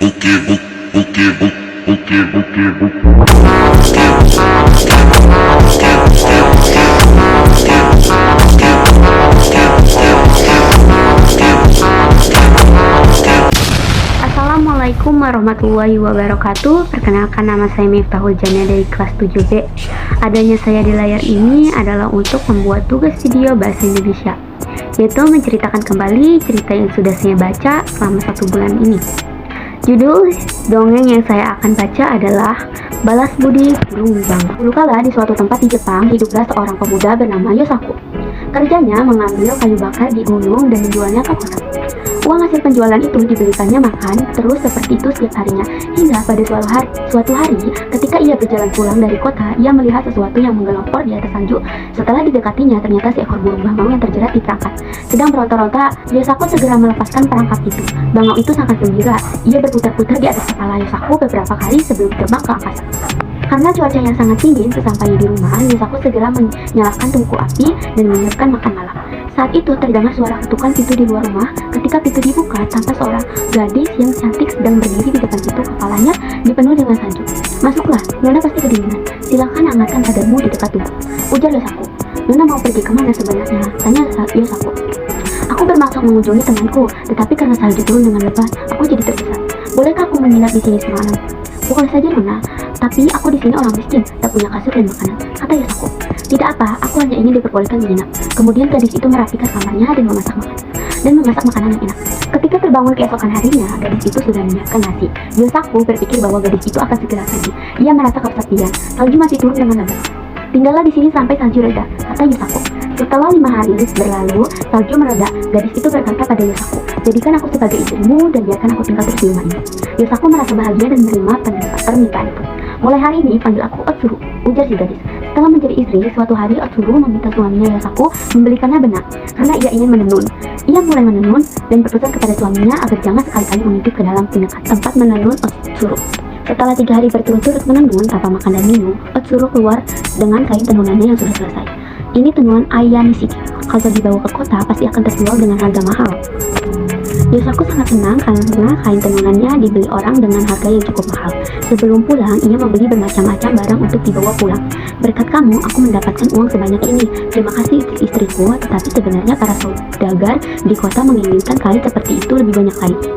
Assalamualaikum warahmatullahi wabarakatuh. Perkenalkan, nama saya Miftahul Jana dari kelas 7B. Adanya saya di layar ini adalah untuk membuat tugas video bahasa Indonesia, yaitu menceritakan kembali cerita yang sudah saya baca selama 1 bulan ini. Judul dongeng yang saya akan baca adalah Balas Budi Burung Bangau. Dulu kala di suatu tempat di Jepang hiduplah seorang pemuda bernama Yosaku. Kerjanya mengambil kayu bakar di gunung dan menjualnya ke kota. Uang hasil penjualan itu diberikannya makan terus seperti itu setiap harinya, hingga pada suatu hari ketika ia berjalan pulang dari kota, ia melihat sesuatu yang menggelompor di atas salju. Setelah didekatinya, ternyata seekor burung bangau yang terjerat di perangkap. Sedang beronta-onta, Yosaku segera melepaskan perangkap itu. Bangau itu sangat gembira. Ia berputar-putar di atas kepala Yosaku beberapa kali sebelum terbang ke angkasa. Karena cuaca yang sangat dingin, sesampainya di rumah, Yosaku segera menyalakan tungku api dan menyiapkan makan malam. Saat itu terdengar suara ketukan pintu di luar rumah. Ketika pintu dibuka, tampak seorang gadis yang cantik sedang berdiri di depan pintu. Kepalanya dipenuhi dengan salju. "Masuklah, Nona pasti kedinginan. Silakan hangatkan badanmu di dekat tubuh," ujar Yosaku. "Nona mau pergi kemana sebenarnya?" tanya Yosaku. "Aku bermaksud mengunjungi temanku, tetapi karena salju turun dengan lebat, aku jadi tersesat. Bolehkah aku menginap di sini semalam?" "Boleh saja, Nona, tapi aku di sini orang miskin, tak punya kasur dan makanan," kata Yosaku. "Tidak apa, aku hanya ingin diperbolehkan menginap." Kemudian gadis itu merapikan kamarnya dan memasak makanan yang enak. Ketika terbangun keesokan harinya, gadis itu sudah menyiapkan nasi. Yosaku berpikir bahwa gadis itu akan segera pergi. Ia merasa kesepian. Salju masih turun dengan lebat. "Tinggallah di sini sampai salju reda," kata Yosaku. Setelah 5 hari berlalu, salju mereda. Gadis itu berkata pada Yosaku, "Jadikan aku sebagai istrimu dan biarkan aku tinggal terus di rumah ini." Yosaku merasa bahagia dan menerima permintaan itu. "Mulai hari ini panggil aku Otsuru," ujar si gadis. Setelah menjadi istri, suatu hari Otsuru meminta suaminya Yosaku membelikannya benang karena ia ingin menenun. Ia mulai menenun dan berpesan kepada suaminya agar jangan sekali-kali mengintip ke dalam tempat menenun Otsuru. Setelah 3 hari berturut-turut menenun tanpa makan dan minum, Otsuru keluar dengan kain tenunannya yang sudah selesai. Ini tenunan Ayanishiki. Kalau dibawa ke kota pasti akan terjual dengan harga mahal. Yosaku sangat senang karena kain tenunannya dibeli orang dengan harga yang cukup mahal. Sebelum pulang, ia membeli bermacam-macam barang untuk dibawa pulang. "Berkat kamu, aku mendapatkan uang sebanyak ini. Terima kasih istriku, tetapi sebenarnya para saudagar di kota menginginkan kain seperti itu lebih banyak lagi."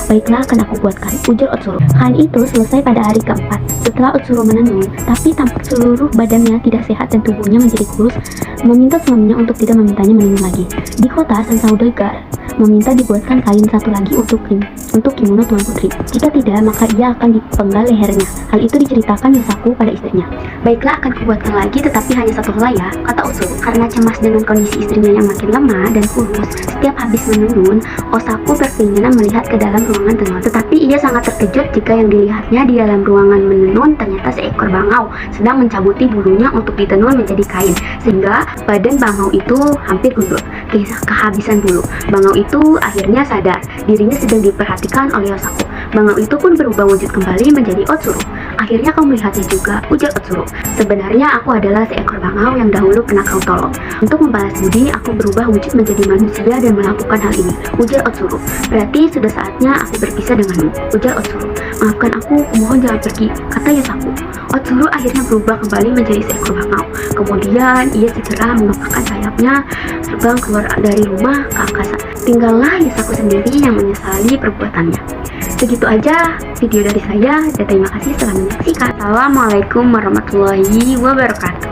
"Baiklah, akan aku buatkan," ujar Otsuru. Kain itu selesai pada hari keempat. Setelah Otsuru menenun, tapi tampak seluruh badannya tidak sehat dan tubuhnya menjadi kurus, meminta suaminya untuk tidak memintanya menenun lagi. Di kota, sang saudagar meminta dibuatkan kain satu lagi untuk kimono tuan putri. Jika tidak, maka ia akan dipenggal lehernya. Hal itu diceritakan Yosaku pada istrinya. "Baiklah, akan kubuatkan lagi, tetapi hanya satu helai ya," kata Otsuru. Karena cemas dengan kondisi istrinya yang makin lemah dan kurus, setiap habis menenun, Osaku berkeinginan melihat ke dalam ruangan tenun. Tetapi ia sangat terkejut jika yang dilihatnya di dalam ruangan menenun ternyata seekor bangau sedang mencabuti bulunya untuk ditenun menjadi kain, sehingga badan bangau itu hampir gundul, kehabisan bulu. Bangau itu akhirnya sadar dirinya sedang diperhatikan oleh Yosaku. Bangau itu pun berubah wujud kembali menjadi Otsuru. "Akhirnya kau melihatnya juga," ujar Otsuru. "Sebenarnya aku adalah seekor bangau yang dahulu pernah kau tolong. Untuk membalas budi, aku berubah wujud menjadi manusia dan melakukan hal ini," ujar Otsuru. "Berarti sudah saatnya aku berpisah denganmu," ujar Otsuru. "Maafkan aku, mohon jangan pergi," kata Yosaku. Otsuru akhirnya berubah kembali menjadi seekor bangau. Kemudian ia segera mengepakkan sayapnya, terbang keluar dari rumah ke angkasa. Tinggallah Yosaku sendiri yang menyesali perbuatannya. Segitu aja video dari saya, dan terima kasih telah menyaksikan. Assalamualaikum warahmatullahi wabarakatuh.